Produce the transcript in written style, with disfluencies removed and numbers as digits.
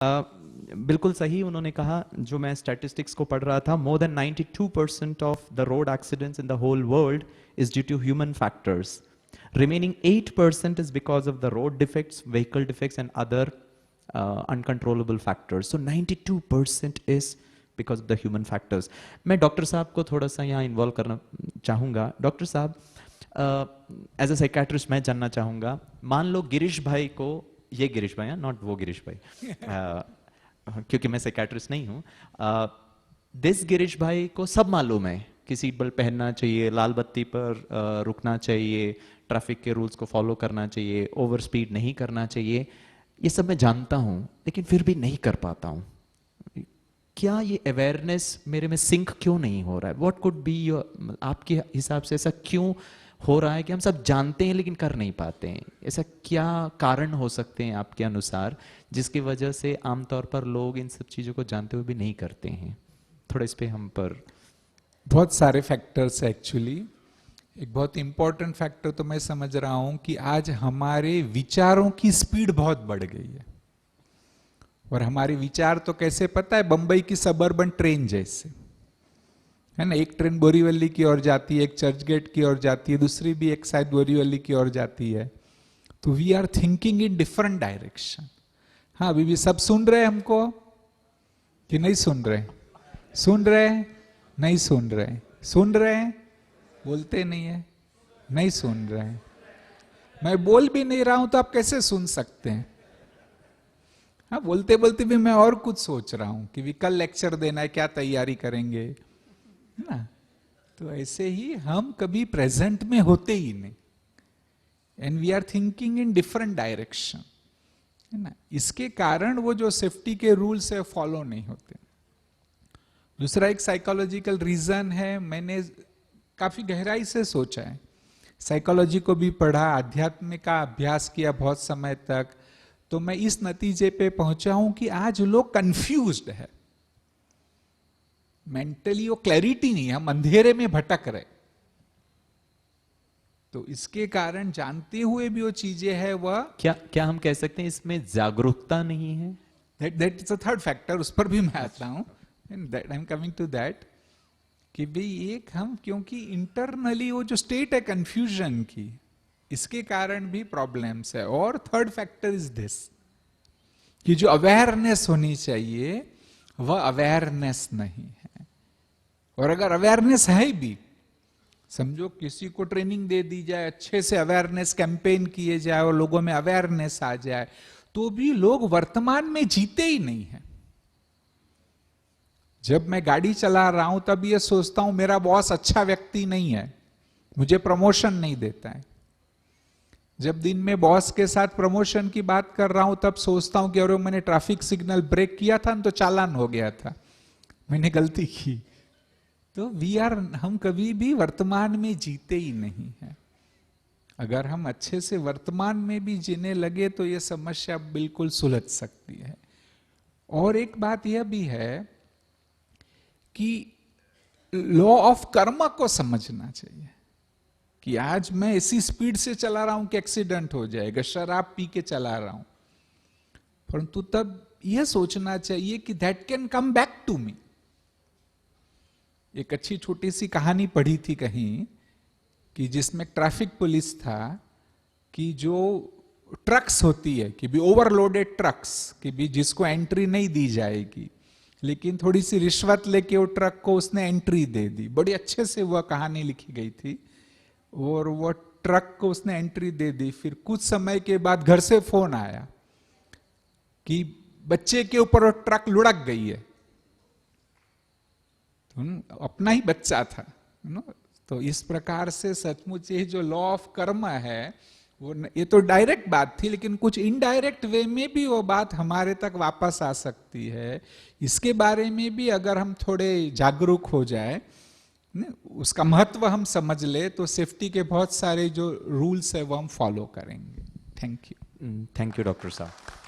बिल्कुल सही उन्होंने कहा। जो मैं स्टैटिस्टिक्स को पढ़ रहा था, more than 92% of the road accidents in the whole world is due to human factors. Remaining 8% is because of the road defects, vehicle defects, and other uncontrollable factors. So 92% is because of the human factors. मैं doctor साहब को थोड़ा सा यहाँ involve करना चाहूँगा। Doctor साहब, as a psychiatrist मैं जानना चाहूँगा, मान लो गिरीश भाई को, ये गिरीश भाई, नॉट वो गिरीश भाई, क्योंकि मैं साइकेट्रिस्ट नहीं हूँ, दिस गिरीश भाई को सब मालूम है कि सीट बेल्ट पहनना चाहिए, लाल बत्ती पर रुकना चाहिए, ट्रैफिक के रूल्स को फॉलो करना चाहिए, ओवर स्पीड नहीं करना चाहिए, ये सब मैं जानता हूं, लेकिन फिर भी नहीं कर पाता हूं। क्या ये अवेयरनेस मेरे में सिंक क्यों नहीं हो रहा है? व्हाट कुड बी योर, आपके हिसाब से ऐसा क्यों हो रहा है कि हम सब जानते हैं लेकिन कर नहीं पाते हैं? ऐसा क्या कारण हो सकते हैं आपके अनुसार, जिसकी वजह से आमतौर पर लोग इन सब चीजों को जानते हुए भी नहीं करते हैं? थोड़ा इस पे हम पर। बहुत सारे फैक्टर्स है एक्चुअली। एक बहुत इंपॉर्टेंट फैक्टर तो मैं समझ रहा हूं कि आज हमारे विचारों की स्पीड बहुत बढ़ गई है। और हमारे विचार तो कैसे पता है? बंबई की सबअर्बन ट्रेन जैसे है ना। एक ट्रेन बोरीवली की ओर जाती है, एक चर्चगेट की ओर जाती है, दूसरी भी एक साइड बोरीवली की ओर जाती है। तो we are thinking in different direction. हाँ, अभी भी सब सुन रहे हैं हमको कि नहीं सुन रहे? सुन रहे हैं? नहीं सुन रहे? सुन रहे हैं? बोलते नहीं है, नहीं सुन रहे हैं। मैं बोल भी नहीं रहा हूं तो आप कैसे सुन सकते हैं? हाँ, बोलते बोलते भी मैं और कुछ सोच रहा हूं कि भी कल लेक्चर देना है, क्या तैयारी करेंगे, है ना। तो ऐसे ही हम कभी प्रेजेंट में होते ही नहीं, and we are thinking in different direction, है ना। इसके कारण वो जो सेफ्टी के रूल्स है फॉलो नहीं होते। दूसरा एक साइकोलॉजिकल रीजन है। मैंने काफी गहराई से सोचा है, साइकोलॉजी को भी पढ़ा, आध्यात्म का अभ्यास किया बहुत समय तक, तो मैं इस नतीजे पे पहुंचा हूं कि आज लोग कंफ्यूज्ड है मेंटली। वो क्लैरिटी नहीं है, हम अंधेरे में भटक रहे। तो इसके कारण जानते हुए भी वो चीजें है, वह क्या हम कह सकते हैं इसमें जागरूकता नहीं है? That is a third factor, उस पर भी मैं आता हूं, I am coming to that. कि भाई एक हम, क्योंकि इंटरनली वो जो स्टेट है कंफ्यूजन की, इसके कारण भी प्रॉब्लम्स है। और थर्ड फैक्टर इज दिस, कि जो अवेयरनेस होनी चाहिए वह अवेयरनेस नहीं है। और अगर अवेयरनेस है भी, समझो किसी को ट्रेनिंग दे दी जाए, अच्छे से अवेयरनेस कैंपेन किए जाए और लोगों में अवेयरनेस आ जाए, तो भी लोग वर्तमान में जीते ही नहीं है। जब मैं गाड़ी चला रहा हूं तब ये सोचता हूं मेरा बॉस अच्छा व्यक्ति नहीं है, मुझे प्रमोशन नहीं देता है। जब दिन में बॉस के साथ प्रमोशन की बात कर रहा हूं तब सोचता हूं कि अरे मैंने ट्रैफिक सिग्नल ब्रेक किया था तो चालान हो गया था, मैंने गलती की। तो हम कभी भी वर्तमान में जीते ही नहीं है। अगर हम अच्छे से वर्तमान में भी जीने लगे तो ये समस्या बिल्कुल सुलझ सकती है। और एक बात यह भी है कि लॉ ऑफ कर्म को समझना चाहिए, कि आज मैं इसी स्पीड से चला रहा हूं कि एक्सीडेंट हो जाएगा, शराब पी के चला रहा हूं, परंतु तब यह सोचना चाहिए कि that can come back to me. एक अच्छी छोटी सी कहानी पढ़ी थी कहीं, कि जिसमें ट्रैफिक पुलिस था, कि जो ट्रक्स होती है, कि भी ओवरलोडेड ट्रक्स, कि भी जिसको एंट्री नहीं दी जाएगी, लेकिन थोड़ी सी रिश्वत लेके वो ट्रक को उसने एंट्री दे दी। बड़ी अच्छे से वह कहानी लिखी गई थी। और वो ट्रक को उसने एंट्री दे दी। फिर कुछ समय के बाद घर से फोन आया कि बच्चे के ऊपर वो ट्रक लुढ़क गई है। तो अपना ही बच्चा था, तो इस प्रकार से सचमुच ये जो लॉ ऑफ कर्म है, वो ये तो डायरेक्ट बात थी, लेकिन कुछ इनडायरेक्ट वे में भी वो बात हमारे तक वापस आ सकती है। इसके बारे में भी अगर हम थोड़े जागरूक हो जाए, उसका महत्व हम समझ ले, तो सेफ्टी के बहुत सारे जो रूल्स है वो हम फॉलो करेंगे। Thank you. Thank you doctor साहब।